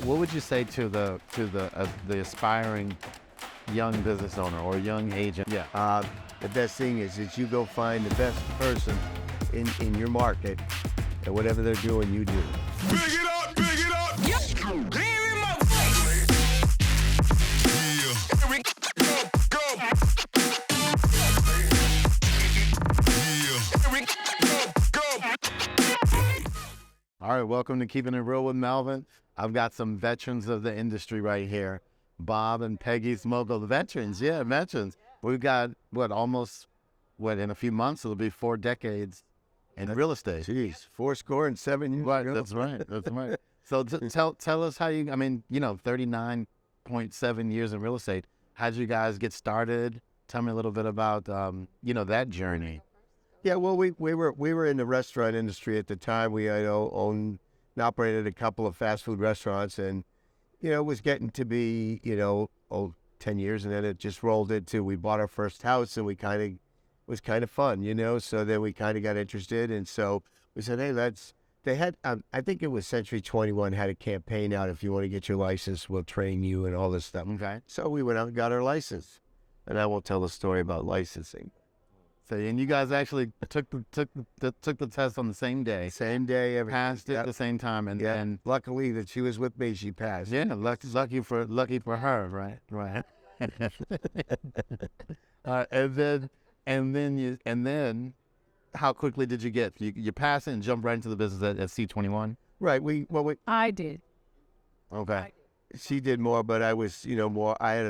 what would you say to the aspiring young business owner or young agent? Yeah. The best thing is you go find the best person in your market, and whatever they're doing, you do. Big it up, big it up. Yeah. Hear him up. Yeah. Here we go, go. Yeah. Here we go, go. All right, welcome to Keeping It Real with Melvin. I've got some veterans of the industry right here. Bob and Peggie Smolko, the veterans. Yeah, veterans. We've got, in a few months, it'll be 4 decades in real estate. Jeez, 7 years. Right, that's right. So tell us how you, 39.7 years in real estate. How did you guys get started? Tell me a little bit about, that journey. Yeah, well, we were in the restaurant industry at the time. We owned and operated a couple of fast food restaurants, and it was getting to be 10 years, and then it just rolled into, we bought our first house, and it was kind of fun, so then we kind of got interested, and so we said, hey, they had, I think it was Century 21 had a campaign out, if you want to get your license, we'll train you and all this stuff. Okay. So we went out and got our license, and I won't tell the story about licensing. So, and you guys actually took the test on the same day. Same day, passed it at the same time, and luckily that she was with me, she passed. Yeah, lucky for her, right? And then, how quickly did you get? You passed it and jumped right into the business at C21. Right. I did. Okay. She did more, but I was, more. I had I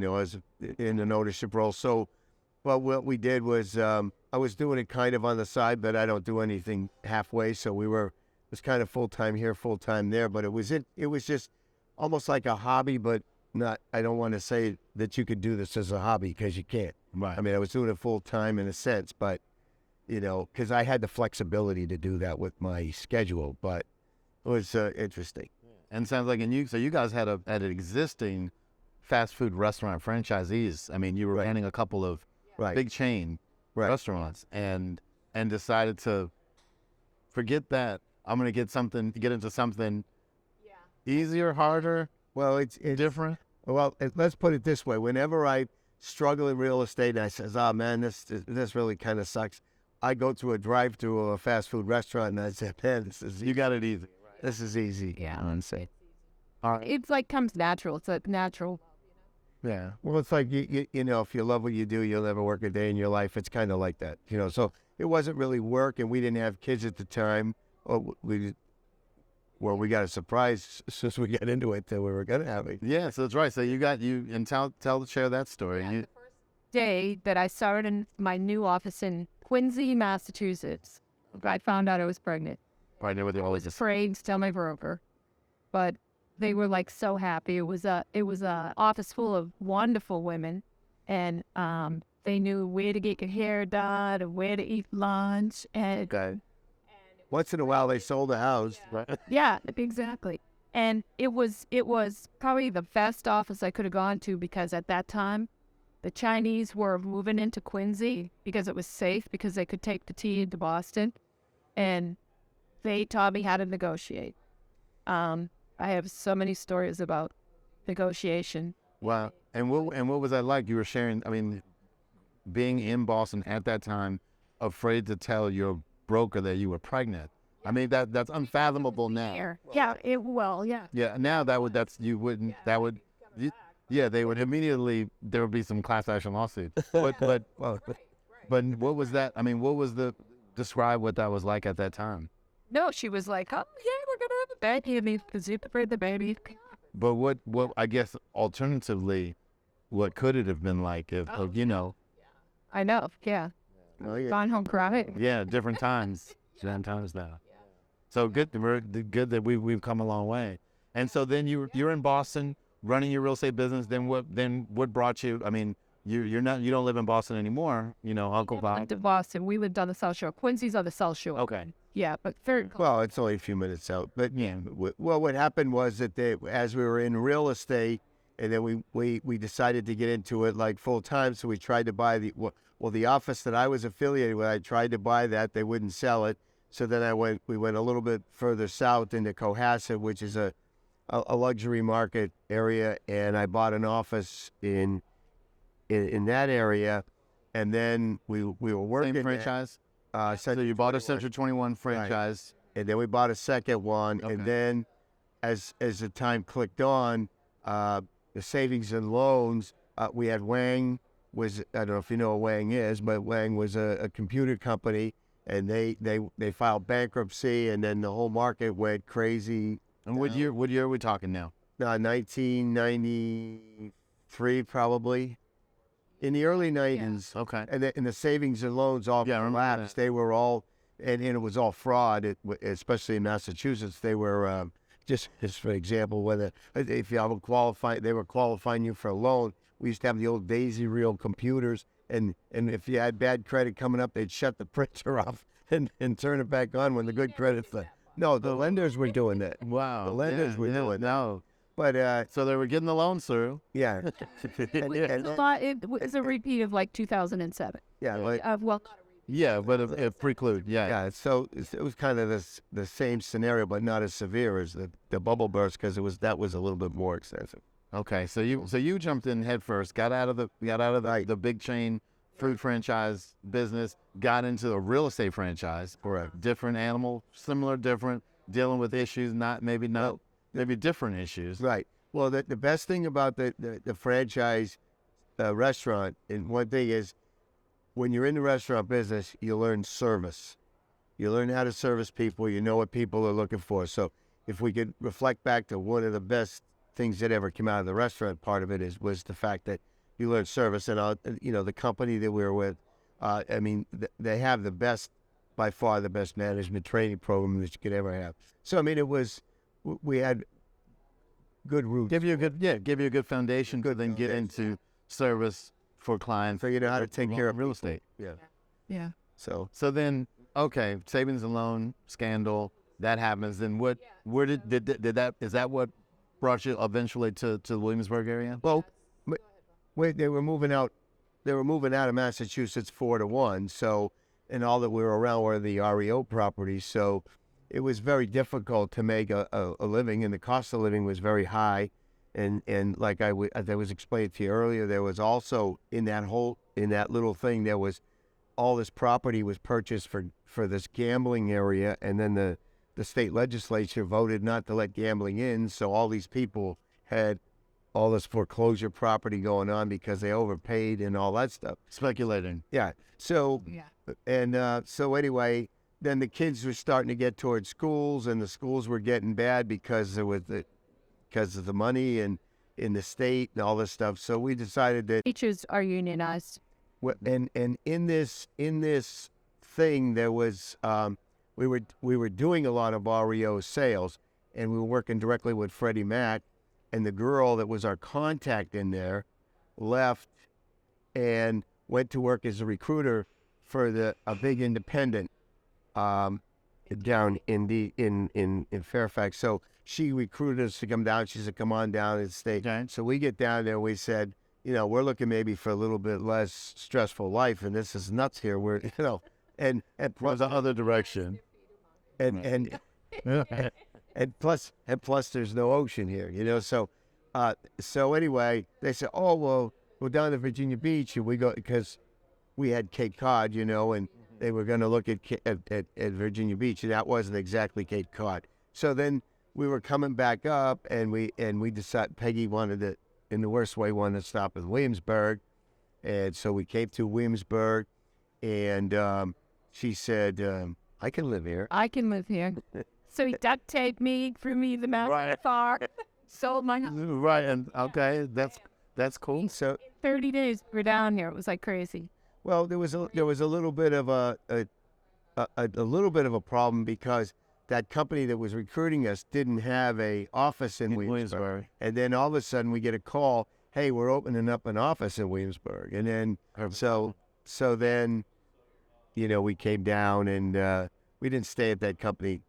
was in an ownership role. So, well, what we did was, I was doing it kind of on the side, but I don't do anything halfway. So it was kind of full time here, full time there. But it was just almost like a hobby, but not. I don't want to say that you could do this as a hobby, because you can't. Right. I was doing it full time in a sense, but because I had the flexibility to do that with my schedule. But it was interesting. And sounds like so you guys had an existing fast food restaurant franchisees. You were running a couple of big chain restaurants, and decided to forget that. I'm going to get into something easier, harder. Well, it's different. Well, let's put it this way. Whenever I struggle in real estate and I says, oh man, this really kind of sucks, I go to a drive-through of a fast food restaurant and I say, man, this is easy. You got it easy. Right? This is easy. Yeah. All right. It's like comes natural. It's like natural. Yeah. Well, it's like, if you love what you do, you'll never work a day in your life. It's kind of like that, So it wasn't really work, and we didn't have kids at the time. We got a surprise since we got into it that we were going to have it. Yeah, so that's right. So share that story. Yeah, the first day that I started in my new office in Quincy, Massachusetts, I found out I was pregnant. Pregnant with your I was afraid to tell my broker, but they were like so happy. It was a office full of wonderful women, and they knew where to get your hair done and where to eat lunch. And okay. Once in a while, they sold a house, right? Yeah, exactly. And it was probably the best office I could have gone to, because at that time, the Chinese were moving into Quincy because it was safe, because they could take the tea into Boston, and they taught me how to negotiate. I have so many stories about negotiation. Wow. And what was that like? You were sharing, being in Boston at that time, afraid to tell your broker that you were pregnant. That's unfathomable now. Yeah. Yeah. Now they would immediately, there would be some class action lawsuits. But what was that? Describe what that was like at that time. No, she was like, oh yeah, we're gonna have a baby. Because you prepared the baby. But what I guess alternatively, what could it have been like if I know. Yeah. Oh, yeah. Gone home crying. Yeah, different times. Different times now. So good that we've come a long way. And so then you're in Boston running your real estate business. Then what brought you? You don't live in Boston anymore. Uncle Bob. Lived in Boston. We lived on the South Shore. Quincy's on the South Shore. Okay. Yeah, but very close. Well, it's only a few minutes out. But yeah. Well, what happened was that as we were in real estate, and then we decided to get into it like full time. So we tried to buy the office that I was affiliated with. I tried to buy that. They wouldn't sell it. So then we went a little bit further south into Cohasset, which is a a luxury market area, and I bought an office in that area, and then we were working Same franchise. So you bought a Century 21 franchise, and then we bought a second one, and then as the time clicked on, the savings and loans, we had Wang. I don't know if you know what Wang is, but Wang was a computer company, and they filed bankruptcy, and then the whole market went crazy. And what year are we talking now? 1993 probably. In the early 90s. Okay. And the savings and loans all collapsed. They were all, and it was all fraud, especially in Massachusetts. They were, just for example, if you have a they were qualifying you for a loan. We used to have the old daisy reel computers, and if you had bad credit coming up, they'd shut the printer off and turn it back on when the good credit. No, the lenders were doing that. Wow. The lenders were doing that. No. But so they were getting the loans through. yeah. It was a repeat of like 2007. Yeah. Like, Yeah, but it preclude. Yeah. yeah. So it was kind of the same scenario, but not as severe as the bubble burst, because that was a little bit more extensive. Okay. So you jumped in head first, got out of the big chain food franchise business, got into the real estate franchise. Correct. Different animal, similar, different, dealing with issues, maybe different issues. Right. Well, the best thing about the franchise restaurant, and one thing is, when you're in the restaurant business, you learn service. You learn how to service people. You know what people are looking for. So if we could reflect back to one of the best things that ever came out of the restaurant part of it was the fact that you learn service. And, the company that we were with, they have by far the best management training program that you could ever have. So, we had good roots. Give you a good foundation to then get into service for clients. So you know how to take care of real estate. Yeah. Yeah. So then, okay, savings and loan scandal, that happens. Then is that what brought you eventually to the Williamsburg area? Well, they were moving out. They were moving out of Massachusetts 4-1. So, and all that we were around were the REO properties. So it was very difficult to make a living, and the cost of living was very high. And like I was explaining to you earlier, there was also in that little thing, there was all this property was purchased for this gambling area, and then the state legislature voted not to let gambling in, so all these people had all this foreclosure property going on because they overpaid and all that stuff. Speculating. Yeah. So so anyway, then the kids were starting to get towards schools, and the schools were getting bad because of the money and in the state and all this stuff. So we decided that Teachers are unionized. and in this thing there was we were doing a lot of REO sales, and we were working directly with Freddie Mac, and the girl that was our contact in there left and went to work as a recruiter for a big independent down in Fairfax. So she recruited us to come down. She said, "Come on down and stay." Okay. So we get down there. We said, we're looking maybe for a little bit less stressful life, and this is nuts here. We're, and Was the other direction. and plus there's no ocean here, So, so anyway, they said, "Oh well, we're down to Virginia Beach, and we go because we had Cape Cod, and they were going to look at Virginia Beach, and that wasn't exactly Cape Cod. So then we were coming back up, and we decided Peggy wanted to, in the worst way, wanted to stop in Williamsburg, and so we came to Williamsburg, and she said, "I can live here." I can live here. So he duct taped me, threw me the mountain far, sold my house. Right, and okay, that's cool. So 30 days we're down here. It was like crazy. well, there was a little bit of a little bit of a problem because that company that was recruiting us didn't have a office in Williamsburg. And then all of a sudden we get a call, "Hey, we're opening up an office in Williamsburg." And then so then we came down, and we didn't stay at that company.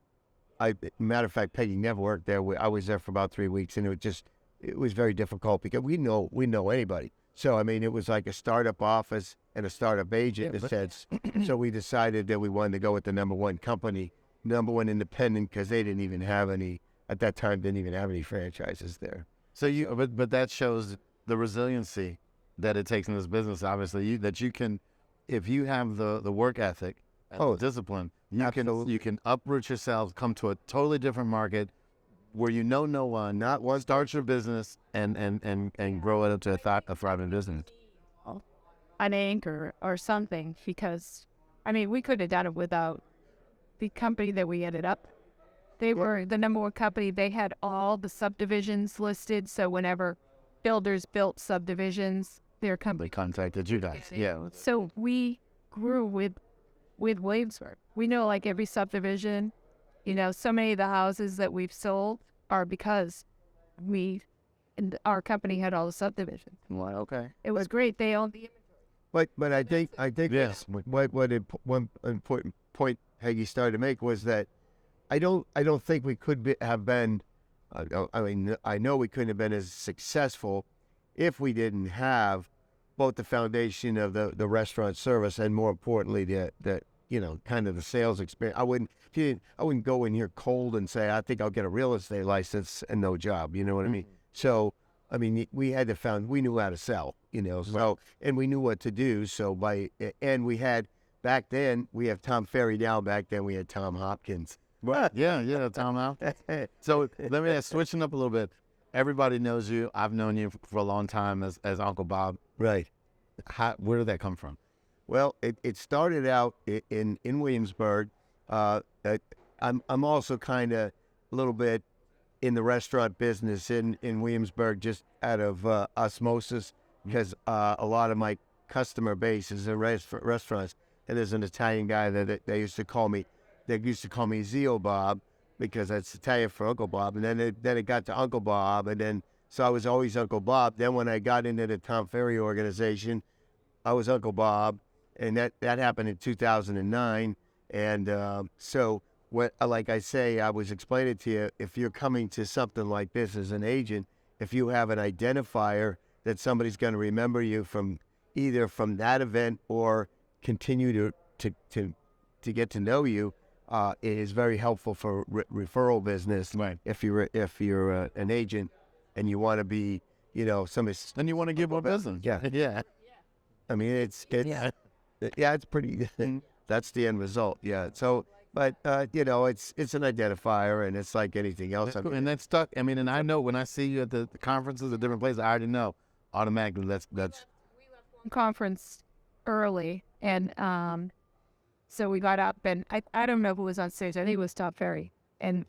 Matter of fact, Peggy never worked there. I was there for about 3 weeks, and it was very difficult because we know anybody. So it was like a startup office and a startup agent in a sense. So we decided that we wanted to go with the number one company, number one independent, because they didn't even have any at that time didn't even have any franchises there. So but that shows the resiliency that it takes in this business. Obviously, you can, if you have the work ethic and the discipline, you can uproot yourself, come to a totally different market where you know no one, not one, start your business and grow it into a thriving business. An anchor or something, because we could have done it without the company that we ended up. They were the number one company. They had all the subdivisions listed, so whenever builders built subdivisions, their company contacted you guys. Yeah. So we grew with Williamsburg. We know like every subdivision. So many of the houses that we've sold are because our company had all the subdivisions. Well, okay. It was great. They owned the inventory. But I think Yes. one important point Peggy started to make was that I don't think we could have been. I know we couldn't have been as successful if we didn't have both the foundation of the restaurant service and, more importantly, the kind of the sales experience. I wouldn't go in here cold and say I think I'll get a real estate license and no job. You know what I mean? So we had we knew how to sell. So and we knew what to do. So and we had back then we have Tom Ferry now. Back then we had Tom Hopkins. Right. Yeah, Tom out. So let me switching up a little bit. Everybody knows you. I've known you for a long time as Uncle Bob. Right. Where did that come from? Well, it started out in Williamsburg. I'm also kind of a little bit in the restaurant business in Williamsburg, just out of osmosis, because a lot of my customer base is in restaurants, and there's an Italian guy that they used to call me. They used to call me Zio Bob because that's Italian for Uncle Bob. And then it got to Uncle Bob. And then, so I was always Uncle Bob. Then when I got into the Tom Ferry organization, I was Uncle Bob. And that happened in 2009. And so, like I say, I was explaining to you, if you're coming to something like this as an agent, if you have an identifier that somebody's going to remember you from either from that event or continue to get to know you, it is very helpful for referral business. Right. If you're an agent and you want to be, somebody. Then you want to give more business. Yeah. Yeah. It's pretty. That's the end result. Yeah. So, but it's an identifier, and it's like anything else. That's cool. And that's stuck. And I know when I see you at the conferences at different places, I already know automatically that's. We left one conference early, and so we got up, and I don't know who was on stage. I think it was Tom Ferry, and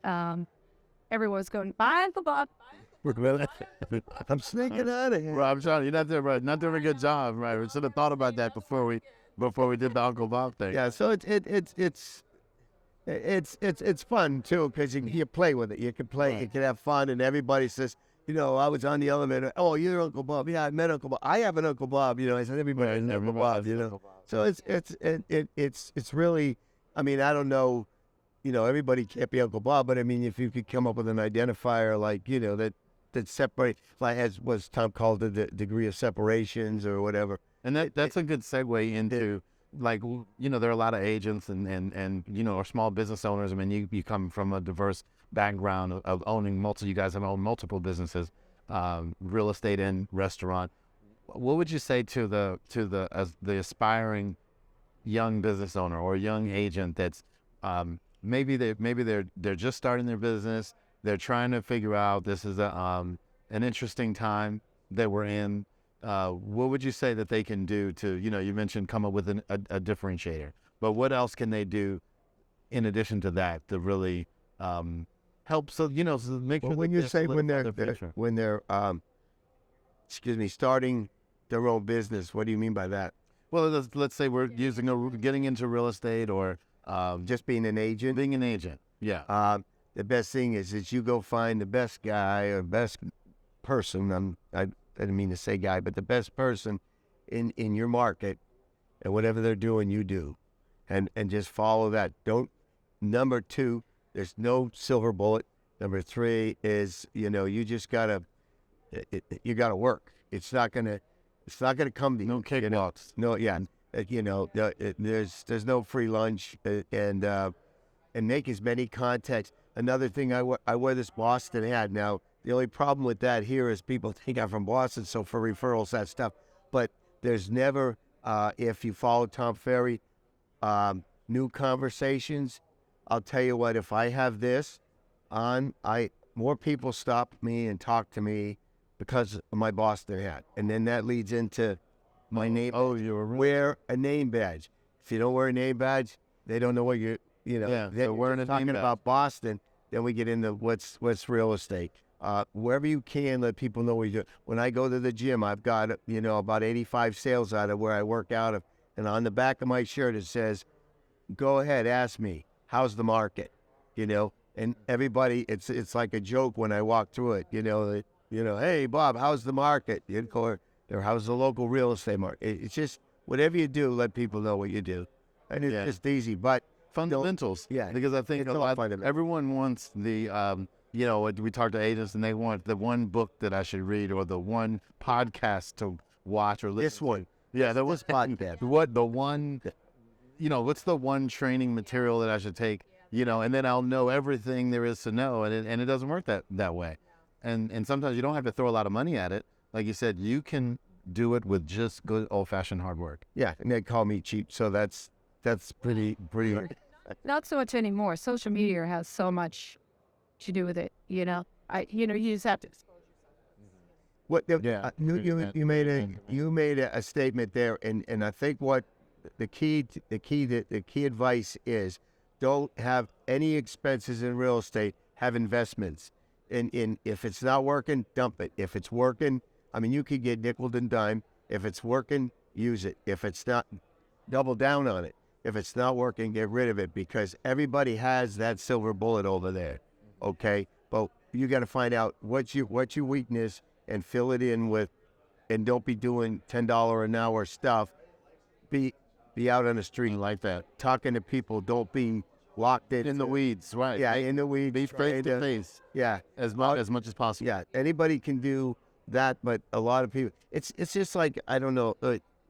everyone was going, "Bye, Uncle Bob." I'm sneaking out of here. Well, I'm sorry, you're not doing right. Not doing a good job, right? We should have thought about that before we did the Uncle Bob thing. Yeah, so it's fun too, because you play with it. You can play, right. You can have fun, and everybody says, I was on the elevator. Oh, you're Uncle Bob. Yeah, I met Uncle Bob. I have an Uncle Bob. I said everybody has Uncle Bob. So it's really. I don't know. Everybody can't be Uncle Bob, but if you could come up with an identifier like that separate, like as was Tom called it, the degree of separations or whatever. And that's a good segue into there are a lot of agents and or small business owners. You come from a diverse background of owning you guys have owned multiple businesses, real estate and restaurant. What would you say to the aspiring young business owner or young agent that's maybe they're just starting their business, they're trying to figure out this is an interesting time that we're in. What would you say that they can do to, you mentioned come up with a differentiator, but what else can they do in addition to that to really help? So, so make sure. Well, when you say when they're starting their own business, what do you mean by that? Well, let's say we're getting into real estate or just being an agent. Being an agent, yeah. The best thing is you go find the best guy or best person. I didn't mean to say guy, but the best person in your market, and whatever they're doing, you do, and just follow that. Number 2, there's no silver bullet. Number 3 is you just gotta work. It's not gonna come to you. No cakewalks. No, yeah. There's no free lunch, and make as many contacts. another thing, I wear this Boston hat. Now, the only problem with that here is people think I'm from Boston, so for referrals, that stuff. But there's never, if you follow Tom Ferry, new conversations. I'll tell you what, if I have this on, more people stop me and talk to me because of my Boston hat. And then that leads into my name. Oh, you're wear a name badge. If you don't wear a name badge, they don't know what you know. Yeah, They're so wearing a talking name badge. about Boston, then we get into what's real estate. Wherever you can, let people know what you do. When I go to the gym, I've got, about 85 sales out of where I work out of. And on the back of my shirt, it says, go ahead, ask me, how's the market? And everybody, it's like a joke when I walk through it, hey, Bob, how's the market? Or how's the local real estate market? It's just, whatever you do, let people know what you do. And it's just easy, but fundamentals. Yeah. Because I think everyone wants the, we talk to agents and they want the one book that I should read or the one podcast to watch or listen this one. to. Yeah, This podcast. What's the one training material that I should take, and then I'll know everything there is to know. And it doesn't work that way. And sometimes you don't have to throw a lot of money at it. Like you said, you can do it with just good old-fashioned hard work. Yeah, and they call me cheap, so that's pretty. Not so much anymore. Social media has so much to do with it. You just have to. What? You made a statement there, and I think what the key advice is: don't have any expenses in real estate. Have investments. And if it's not working, dump it. If it's working, you could get nickeled and dime. If it's working, use it. If it's not, double down on it. If it's not working, get rid of it, because everybody has that silver bullet over there, okay? But you got to find out what's your weakness and fill it in with, and don't be doing $10 an hour stuff. Be out on the street like that, talking to people. Don't be locked in the weeds, right? Yeah, in the weeds. Be face to face. Yeah, as much as possible. Yeah, anybody can do that, but a lot of people. It's just like, I don't know.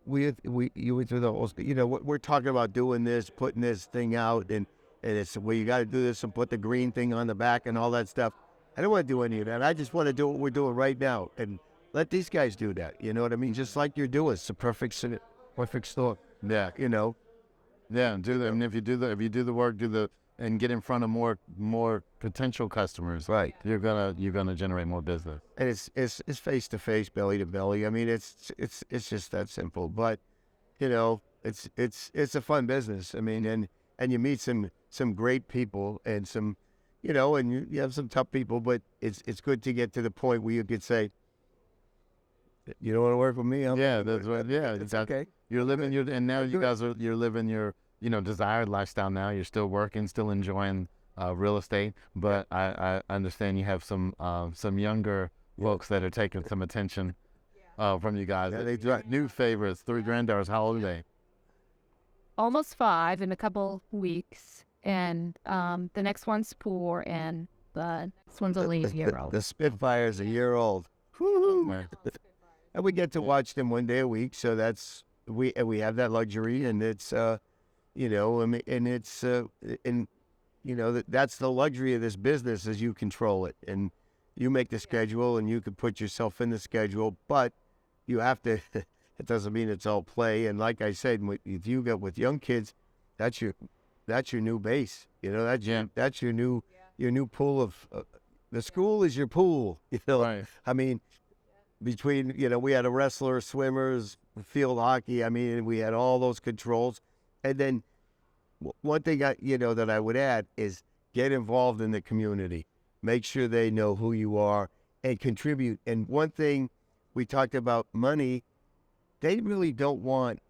You went through the whole, we're talking about doing this, putting this thing out, and it's, well, you got to do this and put the green thing on the back and all that stuff. I don't want to do any of that. I just want to do what we're doing right now and let these guys do that. You know what I mean? Just like you're doing. It's a perfect store. Yeah. Yeah, do that. And if you do the work, and get in front of more potential customers, right? You're gonna generate more business. And it's face to face, belly to belly. It's just that simple. But it's a fun business. And you meet some great people and some, and you have some tough people. But it's good to get to the point where you could say, you don't want to work with me? That's right. Yeah, it's okay. You're living you're living your desired lifestyle now. You're still working, still enjoying real estate, but I understand you have some younger folks that are taking some attention from you guys. Yeah, they do. New favorites, 3 granddaughters. How old are they? Almost 5 in a couple weeks, and the next one's 4, and the next one's only a year old. The Spitfire's a year old. Woo-hoo. And we get to watch them one day a week, so we have that luxury, and it's that's the luxury of this business, is you control it, and you make the schedule, and you can put yourself in the schedule, but you have to. It doesn't mean it's all play. And like I said, if you get with young kids, that's your new base. That's your new pool of. The school is your pool. Right. Between, we had a wrestler, swimmers, field hockey. We had all those controls. And then one thing that I would add is get involved in the community. Make sure they know who you are and contribute. And one thing we talked about, money, they really don't want,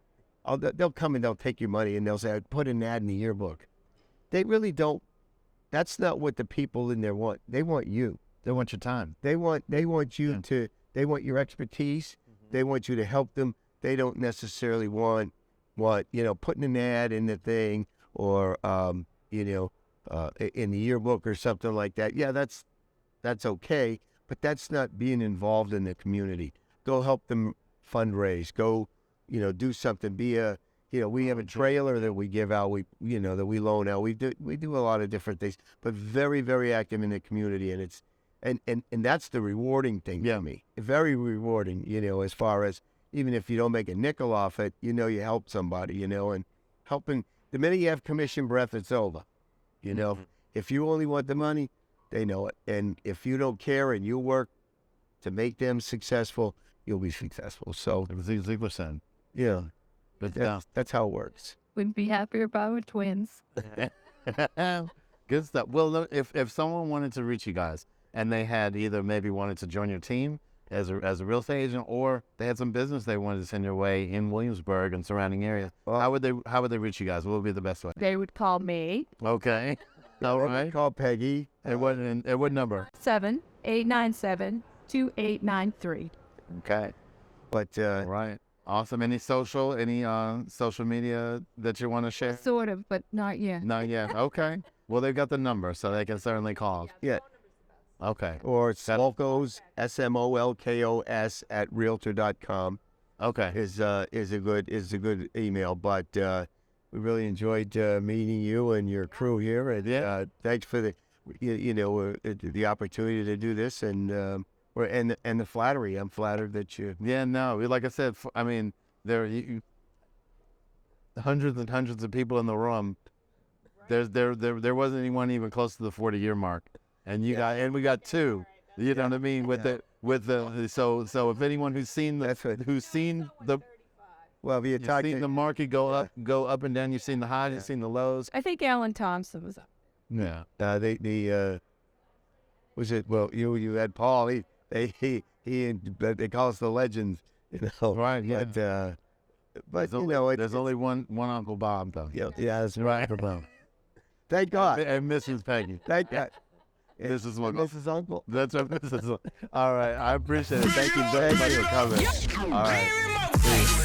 they'll come and they'll take your money and they'll say, put an ad in the yearbook. They really don't. That's not what the people in there want. They want you. They want your time. They want you to. They want your expertise. Mm-hmm. They want you to help them. They don't necessarily want putting an ad in the thing or in the yearbook or something like that. Yeah, that's okay, but that's not being involved in the community. Go help them fundraise. Go, do something. Be a we have a trailer that we give out. That we loan out. We do a lot of different things, but very, very active in the community, and it's and that's the rewarding thing for me. Very rewarding, as far as even if you don't make a nickel off it, you help somebody, and helping. The minute you have commission breath, it's over. If you only want the money, they know it, and if you don't care and you work to make them successful, you'll be successful. So It was Ziegler said. yeah, But that's how it works. We'd be happier if I were twins. good stuff. Well, look, if someone wanted to reach you guys and they had either maybe wanted to join your team as a real estate agent, or they had some business they wanted to send your way in Williamsburg and surrounding areas, how would they reach you guys? What would be the best way? They would call me Okay. All right. Call Peggy. At what number? 7-897-2893. Okay. But All right. Awesome. Any social media that you want to share? Sort of, but not yet. Not yet. Okay. Well, they've got the number, so they can certainly call. yeah, Okay. or Smolko's SMOLKOS @realtor.com Okay. is a good email. But we really enjoyed meeting you and your crew here, and thanks for the the opportunity to do this, and the flattery. I'm flattered that you. Yeah, no, like I said, there are hundreds and hundreds of people in the room. There wasn't anyone even close to the 40-year mark, and we got two. You know what I mean? So if anyone who's seen the Well, if you've seen the market go up and down, you've seen the highs, you've seen the lows. I think Alan Thompson was up. Yeah. Was it? Well, you had Paul. They call us the legends. Right. Yeah. But there's only one Uncle Bob though. Yeah, that's Right. Thank God. And Mrs. Peggy. Thank God. Mrs. Uncle. Mrs. Uncle. That's right, Mrs. All right. I appreciate it. Thank you very much for coming. All right. Peace.